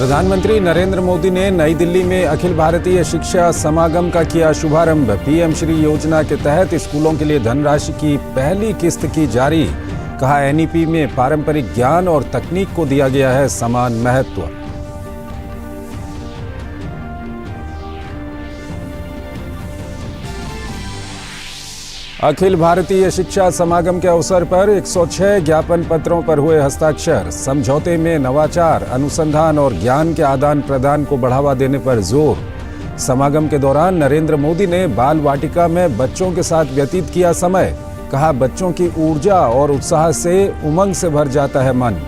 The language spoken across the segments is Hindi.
प्रधानमंत्री नरेंद्र मोदी ने नई दिल्ली में अखिल भारतीय शिक्षा समागम का किया शुभारंभ। पीएम श्री योजना के तहत स्कूलों के लिए धनराशि की पहली किस्त की जारी। कहा, एनईपी में पारंपरिक ज्ञान और तकनीक को दिया गया है समान महत्व। अखिल भारतीय शिक्षा समागम के अवसर पर 106 ज्ञापन पत्रों पर हुए हस्ताक्षर। समझौते में नवाचार, अनुसंधान और ज्ञान के आदान प्रदान को बढ़ावा देने पर जोर। समागम के दौरान नरेंद्र मोदी ने बाल वाटिका में बच्चों के साथ व्यतीत किया समय। कहा, बच्चों की ऊर्जा और उत्साह से उमंग से भर जाता है मन।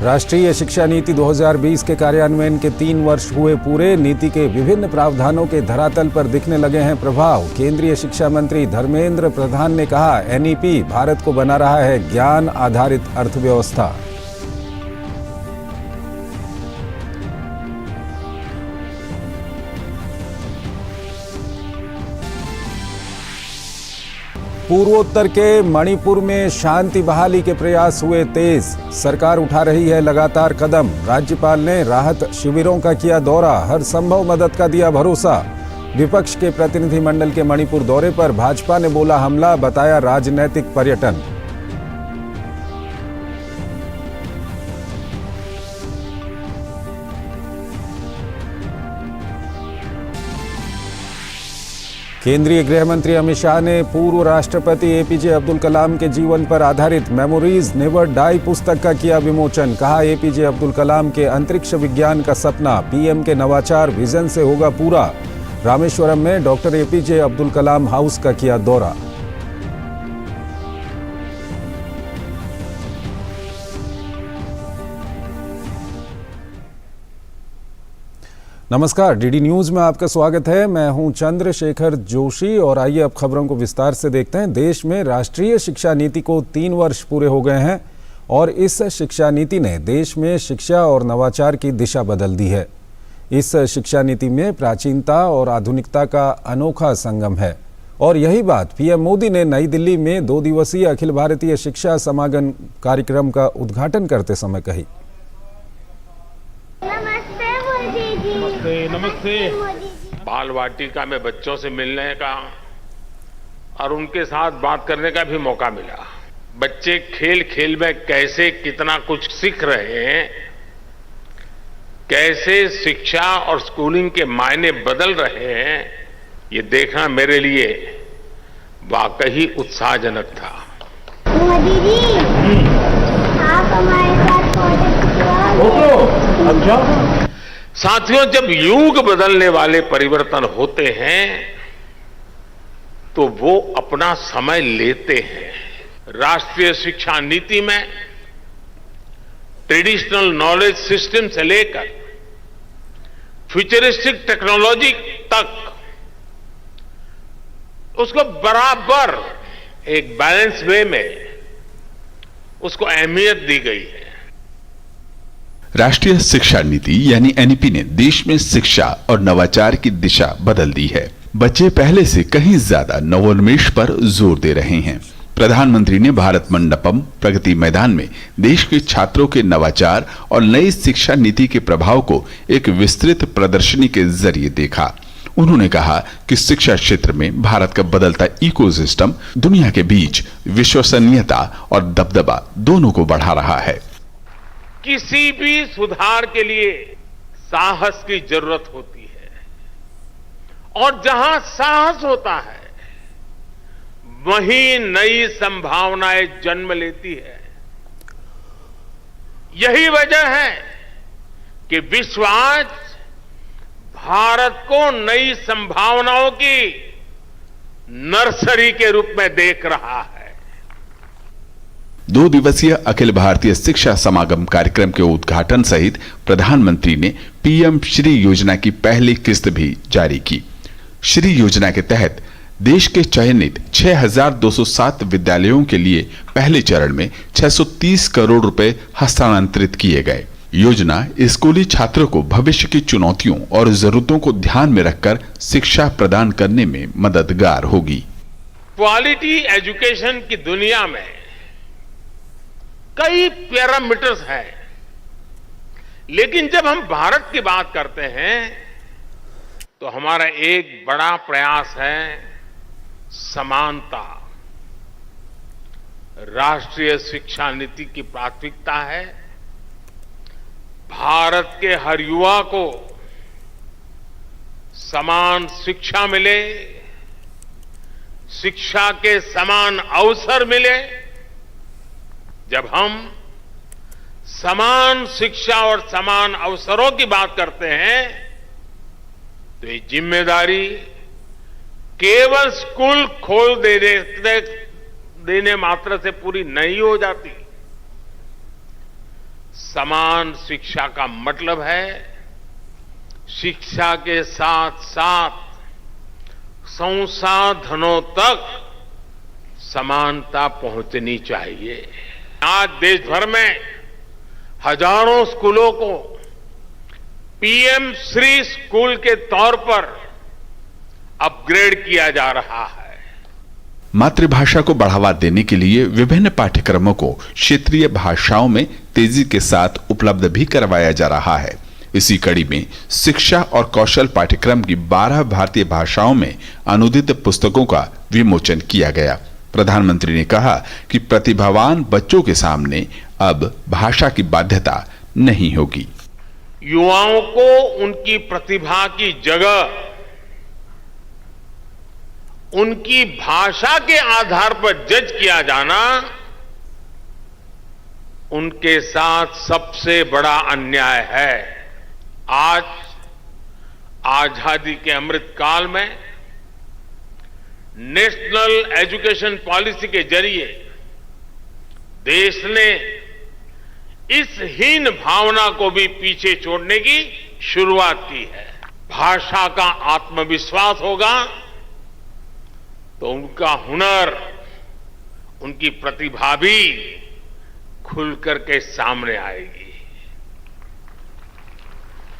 राष्ट्रीय शिक्षा नीति 2020 के कार्यान्वयन के 3 वर्ष हुए पूरे। नीति के विभिन्न प्रावधानों के धरातल पर दिखने लगे हैं प्रभाव। केंद्रीय शिक्षा मंत्री धर्मेंद्र प्रधान ने कहा, एनईपी भारत को बना रहा है ज्ञान आधारित अर्थव्यवस्था। पूर्वोत्तर के मणिपुर में शांति बहाली के प्रयास हुए तेज। सरकार उठा रही है लगातार कदम। राज्यपाल ने राहत शिविरों का किया दौरा, हर संभव मदद का दिया भरोसा। विपक्ष के प्रतिनिधिमंडल के मणिपुर दौरे पर भाजपा ने बोला हमला, बताया राजनैतिक पर्यटन। केंद्रीय गृह मंत्री अमित शाह ने पूर्व राष्ट्रपति एपीजे अब्दुल कलाम के जीवन पर आधारित मेमोरीज नेवर डाई पुस्तक का किया विमोचन। कहा, एपीजे अब्दुल कलाम के अंतरिक्ष विज्ञान का सपना पीएम के नवाचार विजन से होगा पूरा। रामेश्वरम में doctor APJ Abdul Kalam house का किया दौरा। नमस्कार, डीडी न्यूज में आपका स्वागत है। मैं हूं चंद्रशेखर जोशी और आइए अब खबरों को विस्तार से देखते हैं। देश में राष्ट्रीय शिक्षा नीति को 3 वर्ष पूरे हो गए हैं और इस शिक्षा नीति ने देश में शिक्षा और नवाचार की दिशा बदल दी है। इस शिक्षा नीति में प्राचीनता और आधुनिकता का अनोखा संगम है और यही बात पीएम मोदी ने नई दिल्ली में 2 दिवसीय अखिल भारतीय शिक्षा समागम कार्यक्रम का उद्घाटन करते समय कही। नमस्ते। बाल वाटिका में बच्चों से मिलने का और उनके साथ बात करने का भी मौका मिला। बच्चे खेल खेल में कैसे कितना कुछ सीख रहे हैं, कैसे शिक्षा और स्कूलिंग के मायने बदल रहे हैं, ये देखना मेरे लिए वाकई उत्साहजनक था। मोदी जी, आप हमारे साथ फोटो। साथियों, जब युग बदलने वाले परिवर्तन होते हैं तो वो अपना समय लेते हैं। राष्ट्रीय शिक्षा नीति में ट्रेडिशनल नॉलेज सिस्टम से लेकर फ्यूचरिस्टिक टेक्नोलॉजी तक उसको बराबर एक बैलेंस वे में उसको अहमियत दी गई है। राष्ट्रीय शिक्षा नीति यानी एनईपी ने देश में शिक्षा और नवाचार की दिशा बदल दी है। बच्चे पहले से कहीं ज्यादा नवोन्मेष पर जोर दे रहे हैं। प्रधानमंत्री ने भारत मंडपम प्रगति मैदान में देश के छात्रों के नवाचार और नई शिक्षा नीति के प्रभाव को एक विस्तृत प्रदर्शनी के जरिए देखा। उन्होंने कहा कि शिक्षा क्षेत्र में भारत का बदलता इकोसिस्टम दुनिया के बीच विश्वसनीयता और दबदबा दोनों को बढ़ा रहा है। किसी भी सुधार के लिए साहस की जरूरत होती है और जहां साहस होता है वहीं नई संभावनाएं जन्म लेती है। यही वजह है कि विश्व आज भारत को नई संभावनाओं की नर्सरी के रूप में देख रहा है। 2 दिवसीय अखिल भारतीय शिक्षा समागम कार्यक्रम के उद्घाटन सहित प्रधानमंत्री ने पीएम श्री योजना की पहली किस्त भी जारी की। श्री योजना के तहत देश के चयनित 6,207 विद्यालयों के लिए पहले चरण में 630 करोड़ रुपए हस्तांतरित किए गए। योजना स्कूली छात्रों को भविष्य की चुनौतियों और जरूरतों को ध्यान में रखकर शिक्षा प्रदान करने में मददगार होगी। क्वालिटी एजुकेशन की दुनिया में कई पैरामीटर्स हैं, लेकिन जब हम भारत की बात करते हैं तो हमारा एक बड़ा प्रयास है समानता। राष्ट्रीय शिक्षा नीति की प्राथमिकता है भारत के हर युवा को समान शिक्षा मिले, शिक्षा के समान अवसर मिले। जब हम समान शिक्षा और समान अवसरों की बात करते हैं तो ये जिम्मेदारी केवल स्कूल खोल देने मात्र से पूरी नहीं हो जाती। समान शिक्षा का मतलब है शिक्षा के साथ साथ संसाधनों तक समानता पहुंचनी चाहिए। आज देश भर में हजारों स्कूलों को पीएम श्री स्कूल के तौर पर अपग्रेड किया जा रहा है। मातृभाषा को बढ़ावा देने के लिए विभिन्न पाठ्यक्रमों को क्षेत्रीय भाषाओं में तेजी के साथ उपलब्ध भी करवाया जा रहा है। इसी कड़ी में शिक्षा और कौशल पाठ्यक्रम की 12 भारतीय भाषाओं में अनुदित पुस्तकों का विमोचन किया गया। प्रधानमंत्री ने कहा कि प्रतिभावान बच्चों के सामने अब भाषा की बाध्यता नहीं होगी। युवाओं को उनकी प्रतिभा की जगह उनकी भाषा के आधार पर जज किया जाना उनके साथ सबसे बड़ा अन्याय है। आज आजादी के अमृत काल में नेशनल एजुकेशन पॉलिसी के जरिए देश ने इस हीन भावना को भी पीछे छोड़ने की शुरुआत की है। भाषा का आत्मविश्वास होगा तो उनका हुनर, उनकी प्रतिभा भी खुलकर के सामने आएगी।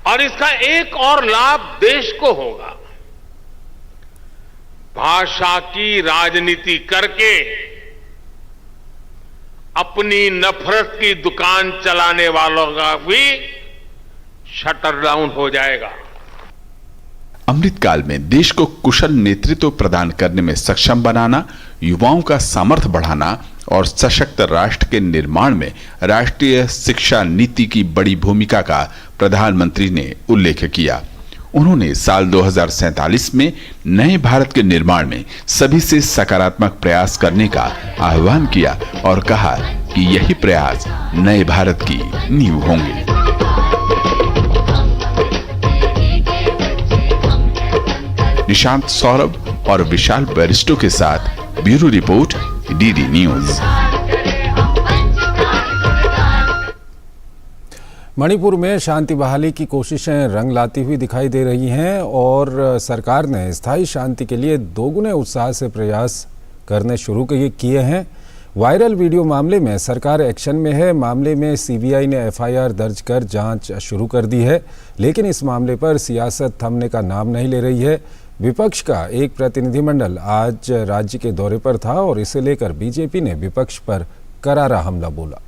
और इसका एक और लाभ देश को होगा। भाषा की राजनीति करके अपनी नफरत की दुकान चलाने वालों का भी शटर डाउन हो जाएगा। अमृतकाल में देश को कुशल नेतृत्व प्रदान करने में सक्षम बनाना, युवाओं का सामर्थ्य बढ़ाना और सशक्त राष्ट्र के निर्माण में राष्ट्रीय शिक्षा नीति की बड़ी भूमिका का प्रधानमंत्री ने उल्लेख किया। उन्होंने साल 2047 में नए भारत के निर्माण में सभी से सकारात्मक प्रयास करने का आह्वान किया और कहा कि यही प्रयास नए भारत की नींव होंगे। निशांत सौरभ और विशाल बैरिस्टो के साथ bureau report, DD news. Manipur में शांति बहाली की कोशिशें रंग लाती हुई दिखाई दे रही हैं और सरकार ने स्थायी शांति के लिए दोगुने उत्साह से प्रयास करने शुरू किए हैं। वायरल वीडियो मामले में सरकार एक्शन में है। मामले में सीबीआई ने एफआईआर दर्ज कर जांच शुरू कर दी है, लेकिन इस मामले पर सियासत थमने का नाम नहीं ले रही है। विपक्ष का एक प्रतिनिधिमंडल आज राज्य के दौरे पर था और इसे लेकर बीजेपी ने विपक्ष पर करारा हमला बोला।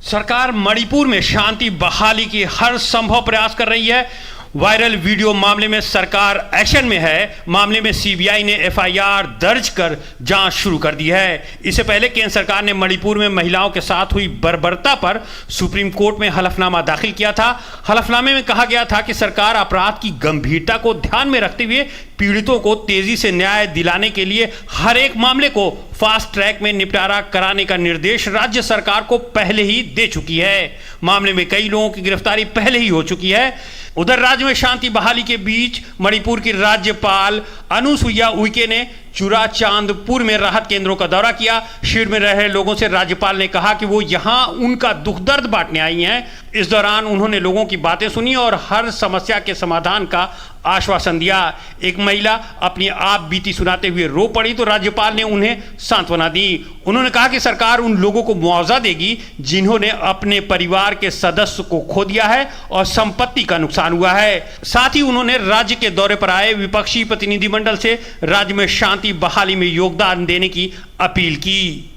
सरकार मणिपुर में शांति बहाली की हर संभव प्रयास कर रही है। वायरल वीडियो मामले में सरकार एक्शन में है। मामले में सीबीआई ने एफआईआर दर्ज कर जांच शुरू कर दी है। इससे पहले केंद्र सरकार ने मणिपुर में महिलाओं के साथ हुई बर्बरता पर सुप्रीम कोर्ट में हलफनामा दाखिल किया था। हलफनामे में कहा गया था कि सरकार अपराध की गंभीरता को ध्यान में रखते हुए पीड़ितों को तेजी से न्याय दिलाने के लिए हर एक मामले को फास्ट ट्रैक में निपटारा कराने का निर्देश राज्य सरकार को पहले ही दे चुकी है। मामले में कई लोगों की गिरफ्तारी पहले ही हो चुकी है। उधर राज्य में शांति बहाली के बीच मणिपुर की राज्यपाल अनुसुईया उइके ने चुराचांदपुर में राहत केंद्रों का दौरा किया। शिविर में रहे लोगों से राज्यपाल ने कहा कि वो यहां उनका दुख दर्द बांटने आई हैं। इस दौरान उन्होंने लोगों की बातें सुनी और हर समस्या के समाधान का आश्वासन दिया। एक महिला अपनी आप बीती सुनाते हुए रो पड़ी तो राज्यपाल ने उन्हें सांत्वना दी। उन्होंने कहा कि सरकार उन लोगों को मुआवजा देगी जिन्होंने अपने परिवार के सदस्य को खो दिया है और संपत्ति का नुकसान हुआ है। साथ ही उन्होंने राज्य के दौरे पर आए विपक्षी प्रतिनिधिमंडल से राज्य में शांति बहाली में योगदान देने की अपील की।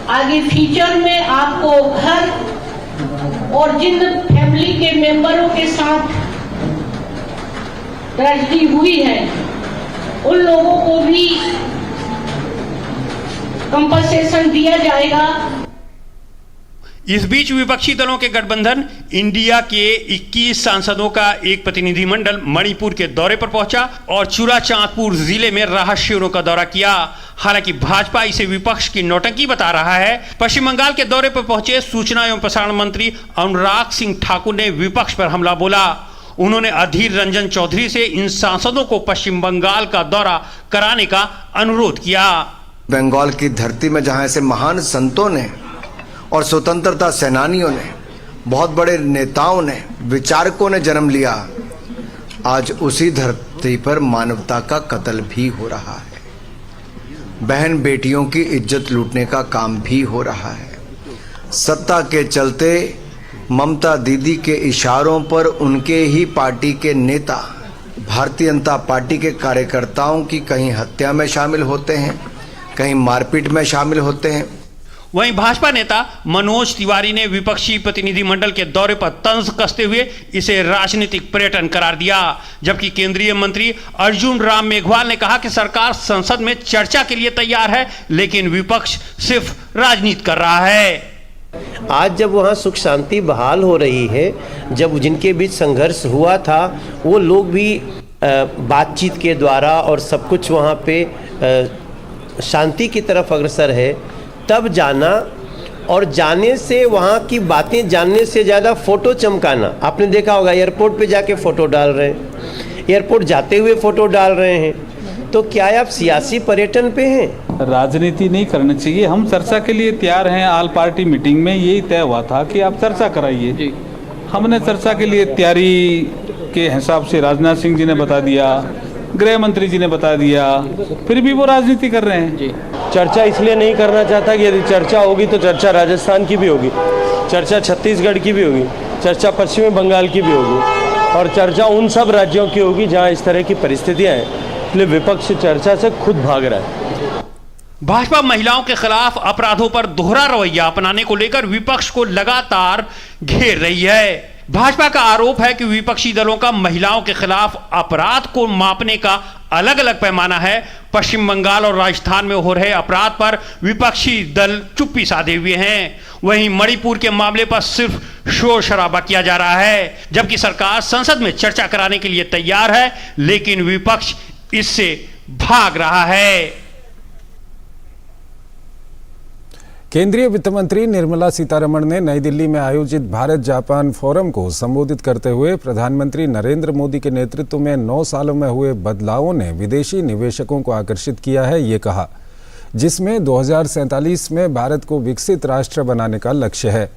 आगे फ्यूचर में आपको घर और जिन फैमिली के मेंबरों के साथ ट्रेजेडी हुई है उन लोगों को भी कंपनसेशन दिया जाएगा। इस बीच विपक्षी दलों के गठबंधन इंडिया के 21 सांसदों का एक प्रतिनिधिमंडल मणिपुर के दौरे पर पहुंचा और चुराचांदपुर जिले में राहत शिविरों का दौरा किया। हालांकि भाजपा इसे विपक्ष की नौटंकी बता रहा है। पश्चिम बंगाल के दौरे पर पहुंचे सूचना एवं प्रसारण मंत्री अनुराग सिंह ठाकुर ने विपक्ष पर हमला बोला। उन्होंने अधीर रंजन चौधरी से इन सांसदों को पश्चिम बंगाल का दौरा कराने का अनुरोध किया। बंगाल की धरती में जहां ऐसे महान संतों ने और स्वतंत्रता सेनानियों ने, बहुत बड़े नेताओं ने, विचारकों ने जन्म लिया, आज उसी धरती पर मानवता का कत्ल भी हो रहा है। बहन बेटियों की इज्जत लूटने का काम भी हो रहा है। सत्ता के चलते ममता दीदी के इशारों पर उनके ही पार्टी के नेता भारतीय जनता पार्टी के कार्यकर्ताओं की कहीं हत्या में शामिल होते हैं, कहीं मारपीट में शामिल होते हैं। वहीं भाजपा नेता मनोज तिवारी ने विपक्षी प्रतिनिधिमंडल के दौरे पर तंज कसते हुए इसे राजनीतिक पर्यटन करार दिया, जबकि केंद्रीय मंत्री अर्जुन राम मेघवाल ने कहा कि सरकार संसद में चर्चा के लिए तैयार है, लेकिन विपक्ष सिर्फ राजनीति कर रहा है। आज जब वहाँ सुख शांति बहाल हो रही है, जब जिनके बीच संघर्ष हुआ था वो लोग भी बातचीत के द्वारा और सब कुछ वहाँ पे शांति की तरफ अग्रसर है, तब जाना और जाने से वहाँ की बातें जानने से ज़्यादा फ़ोटो चमकाना। आपने देखा होगा एयरपोर्ट पे जाके फ़ोटो डाल रहे हैं, एयरपोर्ट जाते हुए फ़ोटो डाल रहे हैं, तो क्या आप सियासी पर्यटन पे हैं? राजनीति नहीं करनी चाहिए। हम चर्चा के लिए तैयार हैं। ऑल पार्टी मीटिंग में यही तय हुआ था कि आप चर्चा कराइए। हमने चर्चा के लिए तैयारी के हिसाब से राजनाथ सिंह जी ने बता दिया, गृह मंत्री जी ने बता दिया, फिर भी वो राजनीति कर रहे हैं। चर्चा इसलिए नहीं करना चाहता कि यदि चर्चा होगी तो चर्चा राजस्थान की भी होगी, चर्चा छत्तीसगढ़ की भी होगी, चर्चा पश्चिमी बंगाल की भी होगी और चर्चा उन सब राज्यों की होगी जहां इस तरह की परिस्थितियां हैं। इसलिए विपक्ष चर्चा से खुद भाग रहा है। भाजपा महिलाओं के खिलाफ अपराधों पर दोहरा रवैया अपनाने को लेकर विपक्ष को लगातार घेर रही है। भाजपा का आरोप है कि विपक्षी दलों का महिलाओं के खिलाफ अपराध को मापने का अलग अलग पैमाना है। पश्चिम बंगाल और राजस्थान में हो रहे अपराध पर विपक्षी दल चुप्पी साधे हुए हैं। वहीं मणिपुर के मामले पर सिर्फ शोर शराबा किया जा रहा है, जबकि सरकार संसद में चर्चा कराने के लिए तैयार है, लेकिन विपक्ष इससे भाग रहा है। केंद्रीय वित्त मंत्री निर्मला सीतारमण ने नई दिल्ली में आयोजित भारत जापान फोरम को संबोधित करते हुए प्रधानमंत्री नरेंद्र मोदी के नेतृत्व में 9 सालों में हुए बदलावों ने विदेशी निवेशकों को आकर्षित किया है, ये कहा, जिसमें 2047 में भारत को विकसित राष्ट्र बनाने का लक्ष्य है।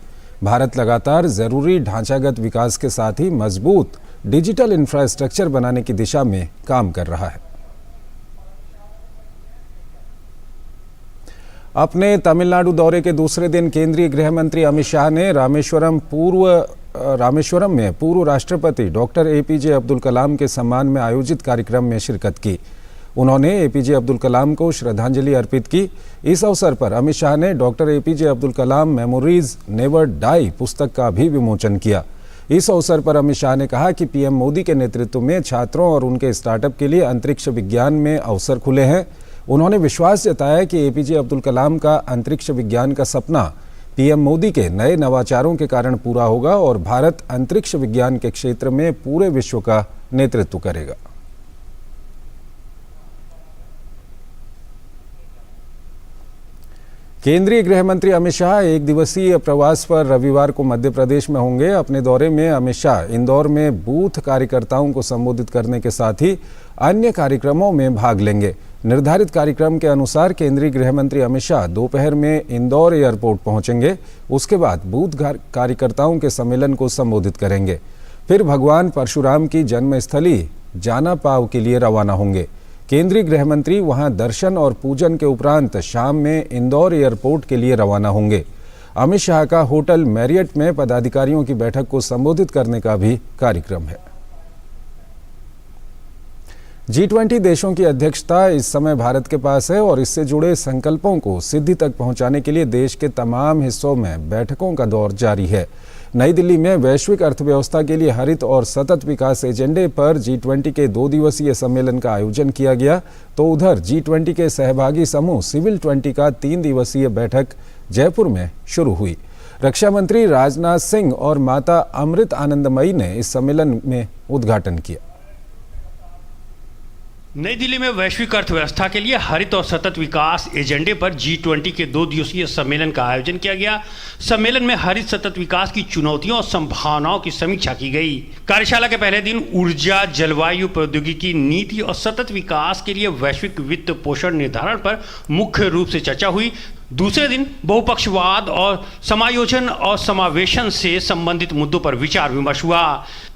भारत लगातार जरूरी ढांचागत विकास के साथ ही मजबूत डिजिटल इंफ्रास्ट्रक्चर बनाने की दिशा में काम कर रहा है। अपने तमिलनाडु दौरे के दूसरे दिन केंद्रीय गृह मंत्री अमित शाह ने रामेश्वरम में पूर्व राष्ट्रपति डॉक्टर एपीजे अब्दुल कलाम के सम्मान में आयोजित कार्यक्रम में शिरकत की। उन्होंने एपीजे अब्दुल कलाम को श्रद्धांजलि अर्पित की। इस अवसर पर अमित शाह ने doctor APJ Abdul Kalam memories never die पुस्तक का भी विमोचन किया। इस अवसर पर अमित शाह ने कहा कि पीएम मोदी के नेतृत्व में छात्रों और उनके स्टार्टअप के लिए अंतरिक्ष विज्ञान में अवसर खुले हैं। उन्होंने विश्वास जताया कि एपीजे अब्दुल कलाम का अंतरिक्ष विज्ञान का सपना पीएम मोदी के नए नवाचारों के कारण पूरा होगा और भारत अंतरिक्ष विज्ञान के क्षेत्र में पूरे विश्व का नेतृत्व करेगा। केंद्रीय गृह मंत्री अमित शाह एक दिवसीय प्रवास पर रविवार को मध्य प्रदेश में होंगे। अपने दौरे में अमित शाह इंदौर में बूथ कार्यकर्ताओं को संबोधित करने के साथ ही अन्य कार्यक्रमों में भाग लेंगे। निर्धारित कार्यक्रम के अनुसार केंद्रीय गृह मंत्री अमित शाह दोपहर में इंदौर एयरपोर्ट पहुंचेंगे। उसके बाद बूथ कार्यकर्ताओं के सम्मेलन को संबोधित करेंगे। फिर भगवान परशुराम की जन्मस्थली जाना पाव के लिए रवाना होंगे। केंद्रीय गृह मंत्री वहां दर्शन और पूजन के उपरांत शाम में इंदौर एयरपोर्ट के लिए रवाना होंगे। अमित शाह का होटल मैरियट में पदाधिकारियों की बैठक को संबोधित करने का भी कार्यक्रम है। G20 देशों की अध्यक्षता इस समय भारत के पास है और इससे जुड़े संकल्पों को सिद्धि तक पहुंचाने के लिए देश के तमाम हिस्सों में बैठकों का दौर जारी है। नई दिल्ली में वैश्विक अर्थव्यवस्था के लिए हरित और सतत विकास एजेंडे पर G20 के 2 दिवसीय सम्मेलन का आयोजन किया गया, तो उधर G20 के सहभागी समूह सिविल 20 का 3 दिवसीय बैठक जयपुर में शुरू हुई। रक्षा मंत्री राजनाथ सिंह और माता अमृत आनंदमयी ने इस सम्मेलन में उद्घाटन किया। नई दिल्ली में वैश्विक अर्थव्यवस्था के लिए हरित और सतत विकास एजेंडे पर G20 के 2 दिवसीय सम्मेलन का आयोजन किया गया। सम्मेलन में हरित सतत विकास की चुनौतियों और संभावनाओं की समीक्षा की गई। कार्यशाला के पहले दिन ऊर्जा, जलवायु प्रौद्योगिकी नीति और सतत विकास के लिए वैश्विक वित्त पोषण निर्धारण पर मुख्य रूप से चर्चा हुई। दूसरे दिन बहुपक्षवाद और समायोजन और समावेशन से संबंधित मुद्दों पर विचार विमर्श हुआ।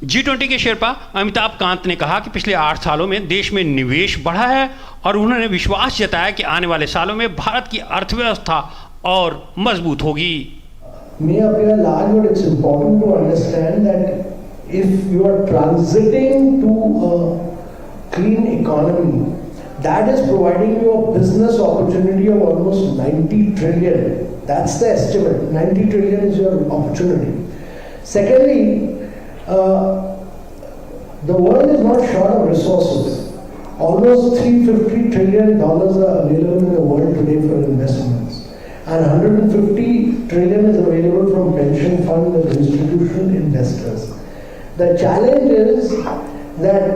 G20 के शेरपा अमिताभ कांत ने कहा कि पिछले 8 सालों में देश में निवेश बढ़ा है और उन्होंने विश्वास जताया कि आने वाले सालों में भारत की अर्थव्यवस्था और मजबूत होगी। It's important to understand that if you are transiting to a clean economy, that is providing you a business opportunity of almost 90 trillion. That's the estimate. 90 trillion is your opportunity. Secondly, the world is not short of resources. Almost $350 trillion are available in the world today for investments. And 150 trillion is available from pension funds and institutional investors. The challenge is that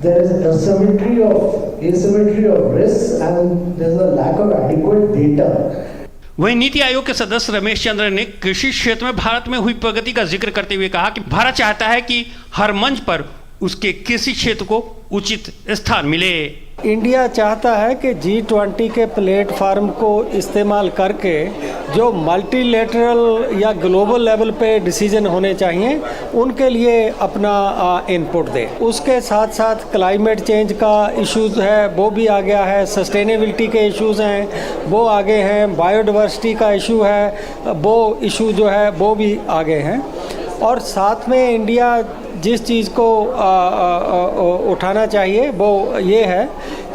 there is asymmetry of risks and there is a lack of adequate data. वहीं नीति आयोग के सदस्य रमेश चंद्र ने कृषि क्षेत्र में भारत में हुई प्रगति का जिक्र करते हुए कहा कि भारत चाहता है कि हर मंच पर उसके कृषि क्षेत्र को उचित स्थान मिले। इंडिया चाहता है कि G20 के प्लेटफार्म को इस्तेमाल करके जो मल्टीलेटरल या ग्लोबल लेवल पे डिसीजन होने चाहिए उनके लिए अपना इनपुट दे। उसके साथ साथ क्लाइमेट चेंज का इश्यूज है वो भी आ गया है, सस्टेनेबिलिटी के इश्यूज हैं वो आगे हैं, बायोडाइवर्सिटी का इशू है वो इशू जो है वो भी आगे हैं। और साथ में इंडिया जिस चीज़ को उठाना चाहिए वो ये है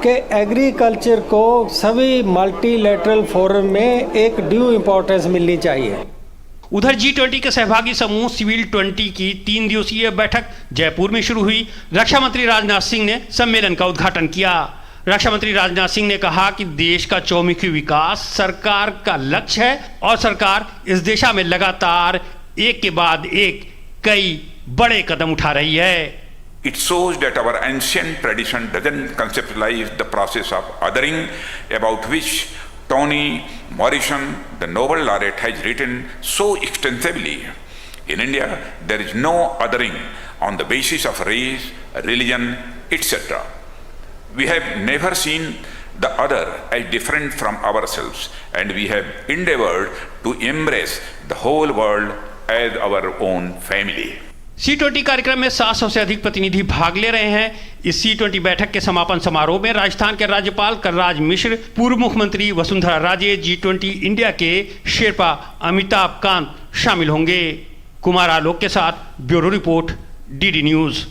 कि एग्रीकल्चर को सभी मल्टीलेटरल फोरम में एक ड्यू इम्पोर्टेंस मिलनी चाहिए। उधर G20 के सहभागी समूह सिविल 20 की 3 दिवसीय बैठक जयपुर में शुरू हुई। रक्षा मंत्री राजनाथ सिंह ने सम्मेलन का उद्घाटन किया। रक्षा मंत्री राजनाथ सिंह ने कहा कि देश का चौमुखी विकास सरकार का लक्ष्य है और सरकार इस दिशा में लगातार एक के बाद एक कई बड़े कदम उठा रही है। It shows that our ancient tradition doesn't conceptualize the process of othering, about which Toni Morrison, the Nobel laureate, has written so extensively. In India, there is no othering on the basis of race, religion, etc. We have never seen the other as different from ourselves, and we have endeavored to embrace the whole world as our own family. C20 कार्यक्रम में 700 से अधिक प्रतिनिधि भाग ले रहे हैं। इस C20 बैठक के समापन समारोह में राजस्थान के राज्यपाल कलराज मिश्र, पूर्व मुख्यमंत्री वसुंधरा राजे, G20 इंडिया के शेरपा अमिताभ कांत शामिल होंगे। कुमार आलोक के साथ bureau report, DD news.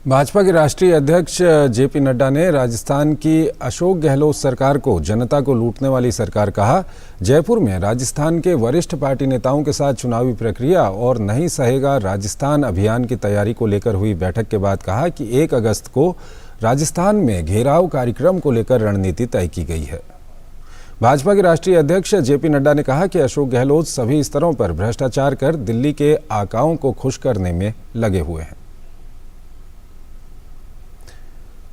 Bhajpa के राष्ट्रीय अध्यक्ष जेपी नड्डा ने राजस्थान की अशोक गहलोत सरकार को जनता को लूटने वाली सरकार कहा। जयपुर में राजस्थान के वरिष्ठ पार्टी नेताओं के साथ चुनावी प्रक्रिया और नहीं सहेगा राजस्थान अभियान की तैयारी को लेकर हुई बैठक के बाद कहा कि 1 अगस्त को राजस्थान में घेराव कार्यक्रम को लेकर रणनीति तय की गई है। भाजपा के राष्ट्रीय अध्यक्ष जेपी नड्डा ने कहा कि अशोक गहलोत सभी स्तरों पर भ्रष्टाचार कर दिल्ली के आकाओं को खुश करने में लगे हुए हैं।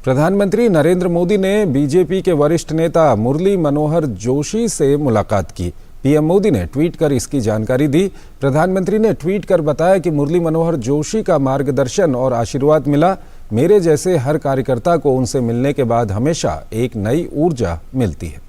प्रधानमंत्री नरेंद्र मोदी ने बीजेपी के वरिष्ठ नेता मुरली मनोहर जोशी से मुलाकात की। पीएम मोदी ने ट्वीट कर इसकी जानकारी दी। प्रधानमंत्री ने ट्वीट कर बताया कि मुरली मनोहर जोशी का मार्गदर्शन और आशीर्वाद मिला। मेरे जैसे हर कार्यकर्ता को उनसे मिलने के बाद हमेशा एक नई ऊर्जा मिलती है।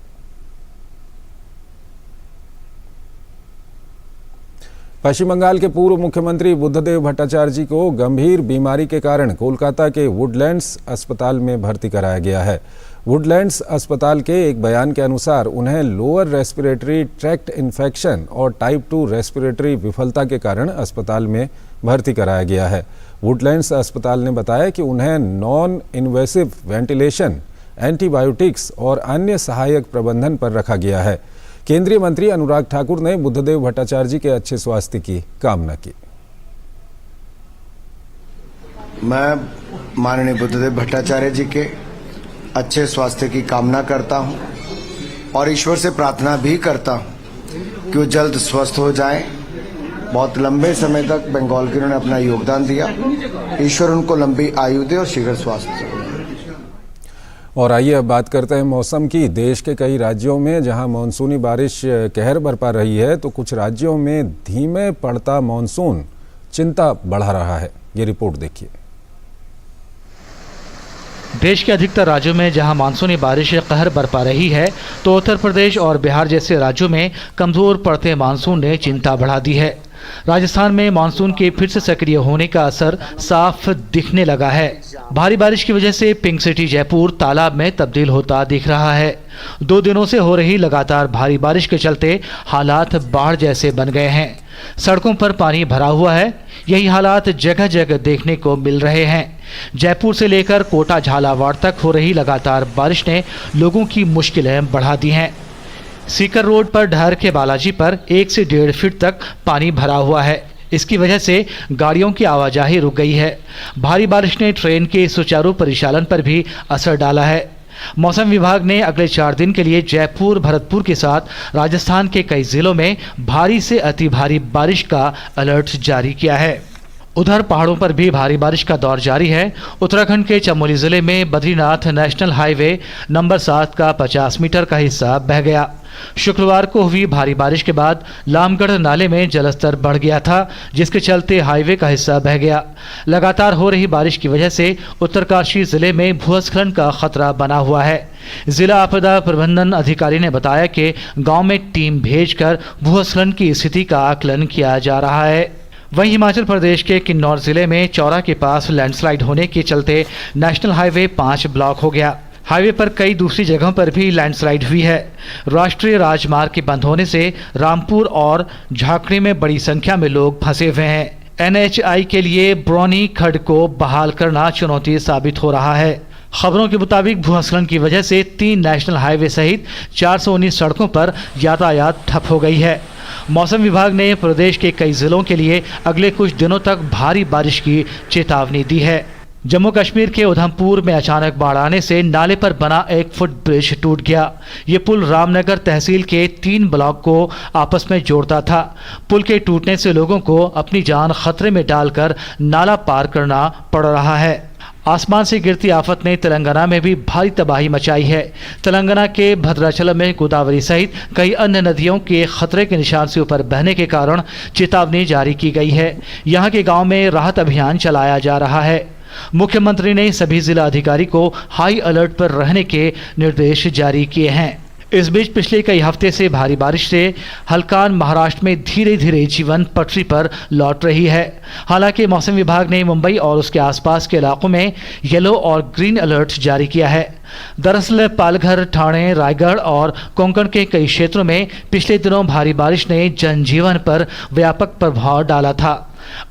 पश्चिम बंगाल के पूर्व मुख्यमंत्री बुद्धदेव भट्टाचार्य जी को गंभीर बीमारी के कारण कोलकाता के वुडलैंड्स अस्पताल में भर्ती कराया गया है। वुडलैंड्स अस्पताल के एक बयान के अनुसार उन्हें लोअर रेस्पिरेटरी ट्रैक्ट इन्फेक्शन और टाइप 2 रेस्पिरेटरी विफलता के कारण अस्पताल में भर्ती कराया गया है। वुडलैंड्स अस्पताल ने बताया कि उन्हें नॉन इन्वेसिव वेंटिलेशन, एंटीबायोटिक्स और अन्य सहायक प्रबंधन पर रखा गया है। केंद्रीय मंत्री अनुराग ठाकुर ने बुद्धदेव भट्टाचार्य जी के अच्छे स्वास्थ्य की कामना की। मैं माननीय बुद्धदेव भट्टाचार्य जी के अच्छे स्वास्थ्य की कामना करता हूं और ईश्वर से प्रार्थना भी करता हूं कि वो जल्द स्वस्थ हो जाएं। बहुत लंबे समय तक बंगाल के उन्होंने अपना योगदान दिया। ईश्वर उनको लंबी आयु दे और शीघ्र स्वास्थ्य। और आइए अब बात करते हैं मौसम की। देश के कई राज्यों में जहां मानसूनी बारिश कहर बरपा रही है, तो कुछ राज्यों में धीमे पड़ता मानसून चिंता बढ़ा रहा है। ये रिपोर्ट देखिए। देश के अधिकतर राज्यों में जहां मानसूनी बारिश कहर बरपा रही है, तो उत्तर प्रदेश और बिहार जैसे राज्यों में कमजोर पड़ते मानसून ने चिंता बढ़ा दी है। राजस्थान में मानसून के फिर से सक्रिय होने का असर साफ दिखने लगा है। भारी बारिश की वजह से पिंक सिटी जयपुर तालाब में तब्दील होता दिख रहा है। 2 दिनों से हो रही लगातार भारी बारिश के चलते हालात बाढ़ जैसे बन गए हैं। सड़कों पर पानी भरा हुआ है। यही हालात जगह जगह देखने को मिल रहे हैं। जयपुर से लेकर कोटा झालावाड़ तक हो रही लगातार बारिश ने लोगों की मुश्किलें बढ़ा दी हैं। सीकर रोड पर डहर के बालाजी पर 1 से 1.5 फीट तक पानी भरा हुआ है। इसकी वजह से गाड़ियों की आवाजाही रुक गई है। भारी बारिश ने ट्रेन के सुचारू परिचालन पर भी असर डाला है। मौसम विभाग ने अगले 4 दिन के लिए जयपुर, भरतपुर के साथ राजस्थान के कई जिलों में भारी से अति भारी बारिश का अलर्ट जारी किया है। उधर पहाड़ों पर भी भारी बारिश का दौर जारी है। उत्तराखंड के चमोली जिले में बद्रीनाथ नेशनल हाईवे नंबर 7 का 50 मीटर का हिस्सा बह गया। शुक्रवार को हुई भारी बारिश के बाद लामगढ़ नाले में जलस्तर बढ़ गया था, जिसके चलते हाईवे का हिस्सा बह गया। लगातार हो रही बारिश की वजह से उत्तरकाशी जिले में भूस्खलन का खतरा बना हुआ है। जिला आपदा प्रबंधन अधिकारी ने बताया कि गांव में टीम भेजकर भूस्खलन की स्थिति का आकलन किया जा रहा है। वहीं हिमाचल प्रदेश के किन्नौर जिले में चौरा के पास लैंडस्लाइड होने के चलते नेशनल हाईवे 5 ब्लॉक हो गया। हाईवे पर कई दूसरी जगहों पर भी लैंडस्लाइड हुई है। राष्ट्रीय राजमार्ग के बंद होने से रामपुर और झाकड़ी में बड़ी संख्या में लोग फंसे हुए हैं। NHI के लिए ब्रौनी खड्ड को बहाल करना चुनौती साबित हो रहा है। खबरों के मुताबिक भूस्खलन की वजह से 3 नेशनल हाईवे सहित 419 सड़कों पर यातायात ठप हो गई है। मौसम विभाग ने प्रदेश के कई जिलों के लिए अगले कुछ दिनों तक भारी बारिश की चेतावनी दी है। जम्मू कश्मीर के उधमपुर में अचानक बाढ़ आने से नाले पर बना 1 फुट ब्रिज टूट गया। ये पुल रामनगर तहसील के 3 ब्लॉक को आपस में जोड़ता था। पुल के टूटने से लोगों को अपनी जान खतरे में डालकर नाला पार करना पड़ रहा है। आसमान से गिरती आफत ने तेलंगाना में भी भारी तबाही मचाई है। तेलंगाना के भद्राचलम में गोदावरी सहित कई अन्य नदियों के खतरे के निशान से ऊपर बहने के कारण चेतावनी जारी की गई है। यहाँ के गांव में राहत अभियान चलाया जा रहा है। मुख्यमंत्री ने सभी जिला अधिकारी को हाई अलर्ट पर रहने के निर्देश जारी किए हैं। इस बीच पिछले कई हफ्ते से भारी बारिश से हल्कान महाराष्ट्र में धीरे धीरे जीवन पटरी पर लौट रही है। हालांकि मौसम विभाग ने मुंबई और उसके आसपास के इलाकों में येलो और ग्रीन अलर्ट जारी किया है। दरअसल पालघर, ठाणे, रायगढ़ और कोंकण के कई क्षेत्रों में पिछले दिनों भारी बारिश ने जनजीवन पर व्यापक प्रभाव डाला था।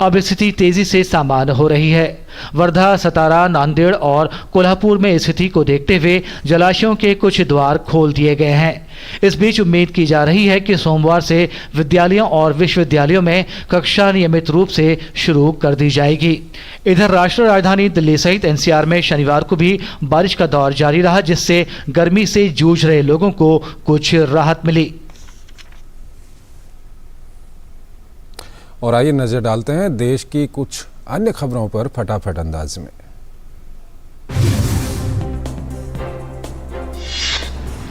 अब स्थिति तेजी से सामान्य हो रही है। वर्धा, सतारा, नांदेड़ और कोल्हापुर में स्थिति को देखते हुए जलाशयों के कुछ द्वार खोल दिए गए हैं। इस बीच उम्मीद की जा रही है कि सोमवार से विद्यालयों और विश्वविद्यालयों में कक्षा नियमित रूप से शुरू कर दी जाएगी। इधर राष्ट्रीय राजधानी दिल्ली सहित NCR में शनिवार को भी बारिश का दौर जारी रहा, जिससे गर्मी से जूझ रहे लोगों को कुछ राहत मिली। और आइए नजर डालते हैं देश की कुछ अन्य खबरों पर फटाफट अंदाज में।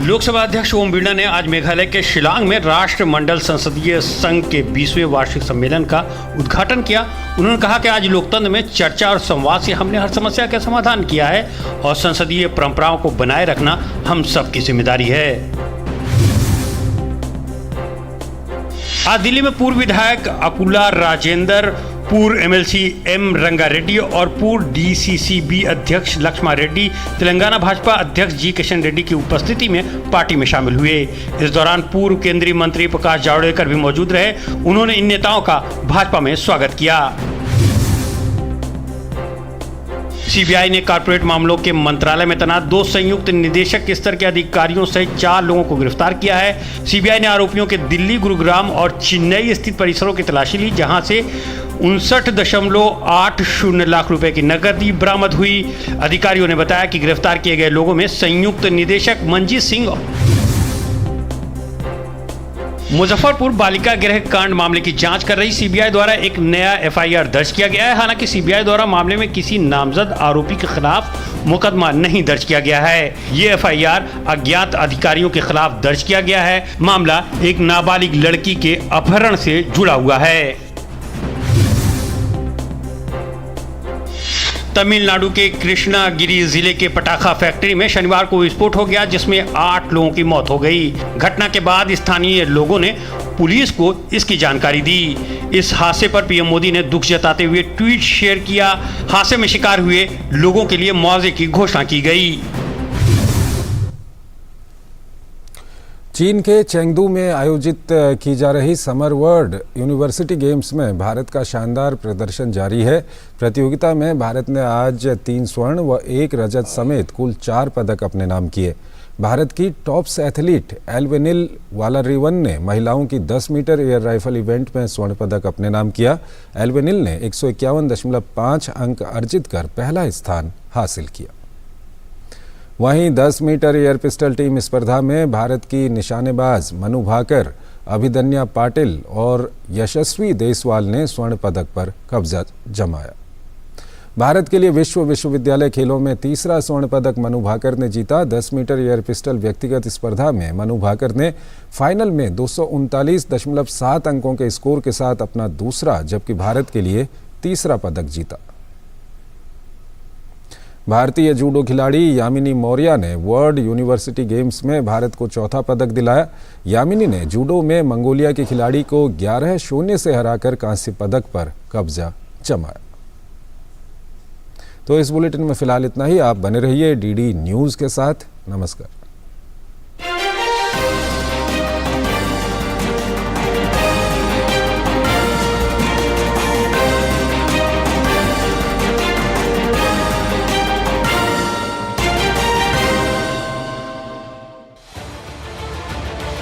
लोकसभा अध्यक्ष ओम बिरला ने आज मेघालय के शिलांग में राष्ट्रमंडल संसदीय संघ के 20वें वार्षिक सम्मेलन का उद्घाटन किया। उन्होंने कहा कि आज लोकतंत्र में चर्चा और संवाद से हमने हर समस्या का समाधान किया है और संसदीय परंपराओं को बनाए रखना हम सबकी जिम्मेदारी है। आज दिल्ली में पूर्व विधायक अकुला राजेंद्र, पूर्व एमएलसी एम रंगारेड्डी और पूर्व डीसीसीबी अध्यक्ष लक्ष्मा रेड्डी, तेलंगाना भाजपा अध्यक्ष जी किशन रेड्डी की उपस्थिति में पार्टी में शामिल हुए। इस दौरान पूर्व केंद्रीय मंत्री प्रकाश जावड़ेकर भी मौजूद रहे। उन्होंने इन नेताओं का भाजपा में स्वागत किया। सीबीआई ने कॉर्पोरेट मामलों के मंत्रालय में तैनात 2 संयुक्त निदेशक स्तर के अधिकारियों सहित 4 लोगों को गिरफ्तार किया है। सीबीआई ने आरोपियों के दिल्ली, गुरुग्राम और चेन्नई स्थित परिसरों की तलाशी ली, जहां से 59.80 लाख रुपए की नकदी बरामद हुई। अधिकारियों ने बताया कि गिरफ्तार किए गए लोगों में संयुक्त निदेशक मंजीत सिंह। मुजफ्फरपुर बालिका गृह कांड मामले की जांच कर रही सीबीआई द्वारा एक नया एफआईआर दर्ज किया गया है। हालांकि सीबीआई द्वारा मामले में किसी नामजद आरोपी के खिलाफ मुकदमा नहीं दर्ज किया गया है। ये एफआईआर अज्ञात अधिकारियों के खिलाफ दर्ज किया गया है। मामला एक नाबालिग लड़की के अपहरण से जुड़ा हुआ है। तमिलनाडु के कृष्णागिरी जिले के पटाखा फैक्ट्री में शनिवार को विस्फोट हो गया, जिसमें 8 लोगों की मौत हो गई। घटना के बाद स्थानीय लोगों ने पुलिस को इसकी जानकारी दी। इस हादसे पर पीएम मोदी ने दुख जताते हुए ट्वीट शेयर किया। हादसे में शिकार हुए लोगों के लिए मुआवजे की घोषणा की गई। चीन के चेंगडू में आयोजित की जा रही समर वर्ल्ड यूनिवर्सिटी गेम्स में भारत का शानदार प्रदर्शन जारी है। प्रतियोगिता में भारत ने आज 3 स्वर्ण व 1 रजत समेत कुल 4 पदक अपने नाम किए। भारत की टॉप्स एथलीट एल्वेनिल वालारिवन ने महिलाओं की 10 मीटर एयर राइफल इवेंट में स्वर्ण पदक अपने नाम किया। एल्वेनिल ने 151.5 अंक अर्जित कर पहला स्थान हासिल किया। वहीं 10 मीटर एयर पिस्टल टीम स्पर्धा में भारत की निशानेबाज मनु भाकर, अभिदन्या पाटिल और यशस्वी देसवाल ने स्वर्ण पदक पर कब्जा जमाया। भारत के लिए विश्वविद्यालय खेलों में तीसरा स्वर्ण पदक मनु भाकर ने जीता। 10 मीटर एयर पिस्टल व्यक्तिगत स्पर्धा में मनु भाकर ने फाइनल में 239.7 अंकों के स्कोर के साथ अपना दूसरा जबकि भारत के लिए तीसरा पदक जीता। भारतीय जूडो खिलाड़ी यामिनी मौर्य ने वर्ल्ड यूनिवर्सिटी गेम्स में भारत को चौथा पदक दिलाया। यामिनी ने जूडो में मंगोलिया के खिलाड़ी को 11-0 से हराकर कांस्य पदक पर कब्जा जमाया। तो इस बुलेटिन में फिलहाल इतना ही। आप बने रहिए डीडी न्यूज़ के साथ। नमस्कार।